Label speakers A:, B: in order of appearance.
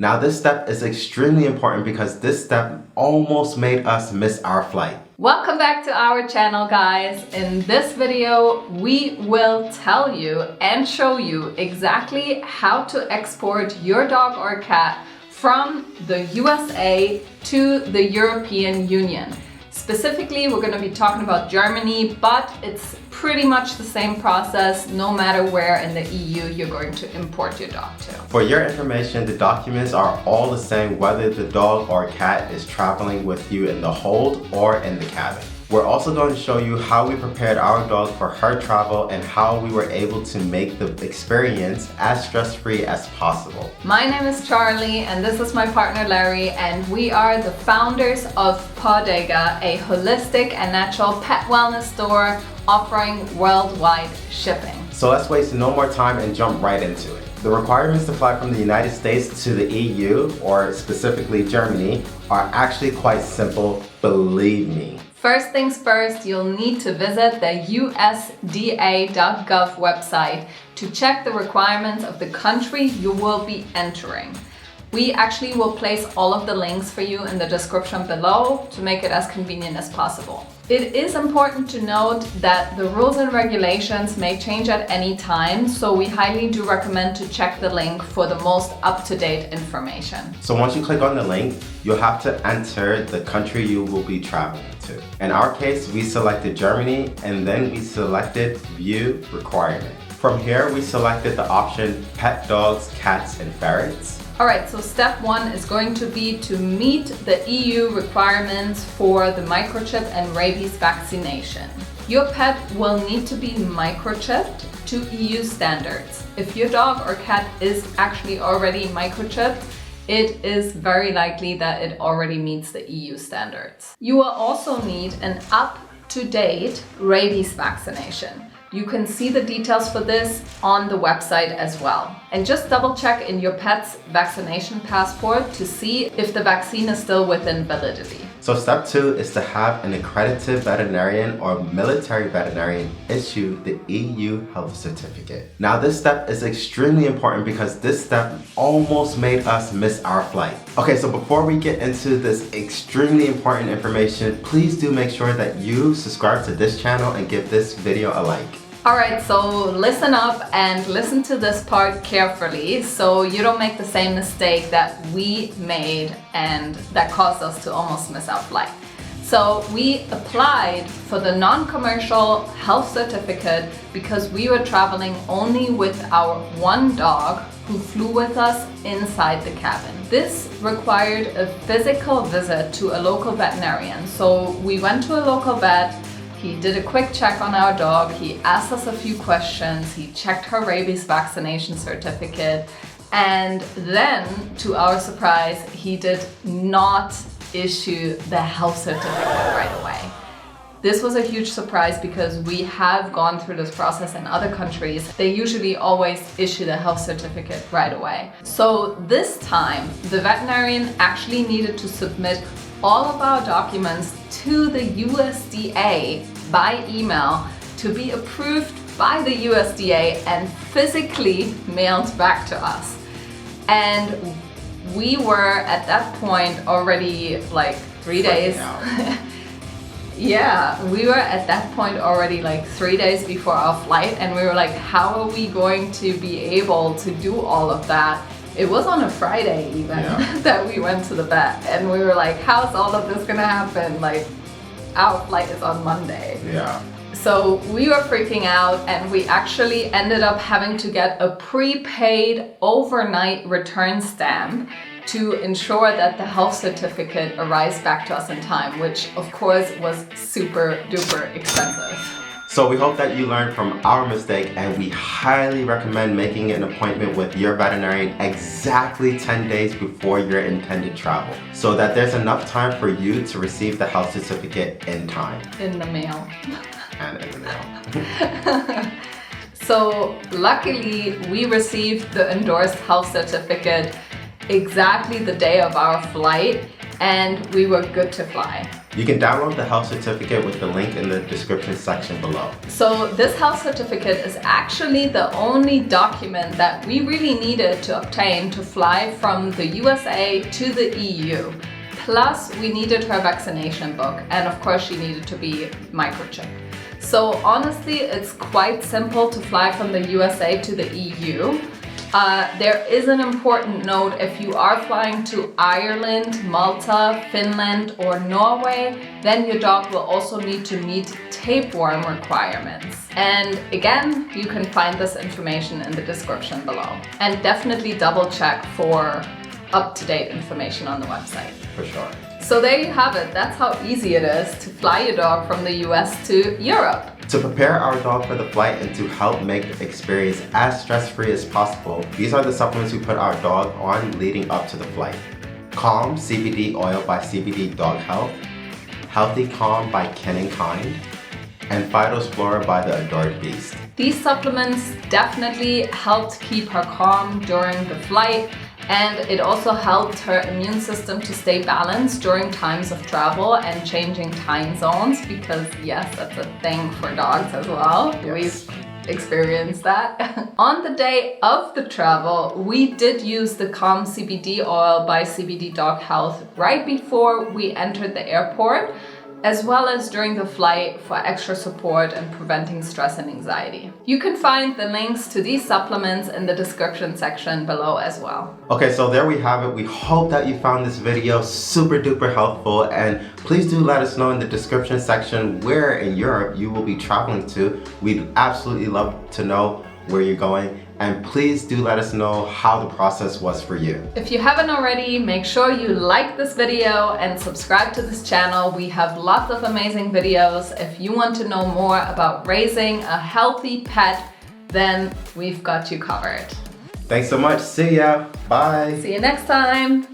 A: Now this step is extremely important because this step almost made us miss our flight.
B: Welcome back to our channel, guys. In this video, we will tell you and show you exactly how to export your dog or cat from the USA to the European Union. Specifically, we're going to be talking about Germany, but it's pretty much the same process no matter where in the EU you're going to import your dog to.
A: For your information, the documents are all the same whether the dog or cat is traveling with you in the hold or in the cabin. We're also going to show you how we prepared our dog for her travel and how we were able to make the experience as stress-free as possible.
B: My name is Charlie and this is my partner Larry, and we are the founders of Podega, a holistic and natural pet wellness store offering worldwide shipping.
A: So let's waste no more time and jump right into it. The requirements to fly from the United States to the EU, or specifically Germany, are actually quite simple, believe me.
B: First things first, you'll need to visit the USDA.gov website to check the requirements of the country you will be entering. We actually will place all of the links for you in the description below to make it as convenient as possible. It is important to note that the rules and regulations may change at any time, so we highly do recommend to check the link for the most up-to-date information.
A: So once you click on the link, you'll have to enter the country you will be traveling to. In our case, we selected Germany and then we selected View Requirement. From here, we selected the option Pet Dogs, Cats, and Ferrets.
B: Alright, so step one is going to be to meet the EU requirements for the microchip and rabies vaccination. Your pet will need to be microchipped to EU standards. If your dog or cat is actually already microchipped, it is very likely that it already meets the EU standards. You will also need an up-to-date rabies vaccination. You can see the details for this on the website as well. And just double check in your pet's vaccination passport to see if the vaccine is still within validity.
A: So step two is to have an accredited veterinarian or military veterinarian issue the EU health certificate. Now this step is extremely important because this step almost made us miss our flight. Okay, so before we get into this extremely important information, please do make sure that you subscribe to this channel and give this video a like.
B: Alright, so listen up and listen to this part carefully so you don't make the same mistake that we made and that caused us to almost miss our flight. So we applied for the non-commercial health certificate because we were traveling only with our one dog who flew with us inside the cabin. This required a physical visit to a local veterinarian. So we went to a local vet. He did a quick check on our dog, he asked us a few questions, he checked her rabies vaccination certificate, and then, to our surprise, he did not issue the health certificate right away. This was a huge surprise because we have gone through this process in other countries. They usually always issue the health certificate right away. So this time, the veterinarian actually needed to submit all of our documents to the USDA by email to be approved by the USDA and physically mailed back to us. And we were at that point already like 3 days. Yeah, we were at that point already like 3 days before our flight, and we were like, how are we going to be able to do all of that? It was on a Friday even that we went to the vet, and we were like, how's all of this gonna happen? Like, our flight is on Monday.
A: Yeah.
B: So we were freaking out, and we actually ended up having to get a prepaid overnight return stamp to ensure that the health certificate arrives back to us in time, which of course was super duper expensive.
A: So we hope that you learned from our mistake, and we highly recommend making an appointment with your veterinarian exactly 10 days before your intended travel, so that there's enough time for you to receive the health certificate in time.
B: In the mail.
A: And in the mail.
B: So luckily we received the endorsed health certificate exactly the day of our flight, and we were good to fly.
A: You can download the health certificate with the link in the description section below.
B: So this health certificate is actually the only document that we really needed to obtain to fly from the USA to the EU. Plus, we needed her vaccination book, and of course she needed to be microchip. So honestly, it's quite simple to fly from the USA to the EU. There is an important note: if you are flying to Ireland, Malta, Finland, or Norway, then your dog will also need to meet tapeworm requirements. And again, you can find this information in the description below. And definitely double check for up-to-date information on the website.
A: For sure.
B: So there you have it. That's how easy it is to fly your dog from the US to Europe.
A: To prepare our dog for the flight and to help make the experience as stress-free as possible, these are the supplements we put our dog on leading up to the flight. Calm CBD Oil by CBD Dog Health, Healthy Calm by Ken & Kind, and Phytospora by the Adored Beast. These
B: supplements definitely helped keep her calm during the flight, and it also helped her immune system to stay balanced during times of travel and changing time zones, because yes, that's a thing for dogs as well.
A: Yes.
B: We've experienced that. On the day of the travel, we did use the Calm CBD Oil by CBD Dog Health right before we entered the airport, as well as during the flight for extra support and preventing stress and anxiety. You can find the links to these supplements in the description section below as well.
A: Okay, so there we have it. We hope that you found this video super duper helpful, and please do let us know in the description section where in Europe you will be traveling to. We'd absolutely love to know where you're going, and please do let us know how the process was for you.
B: If you haven't already, make sure you like this video and subscribe to this channel. We have lots of amazing videos. If you want to know more about raising a healthy pet, then we've got you covered.
A: Thanks so much. See ya. Bye.
B: See you next time.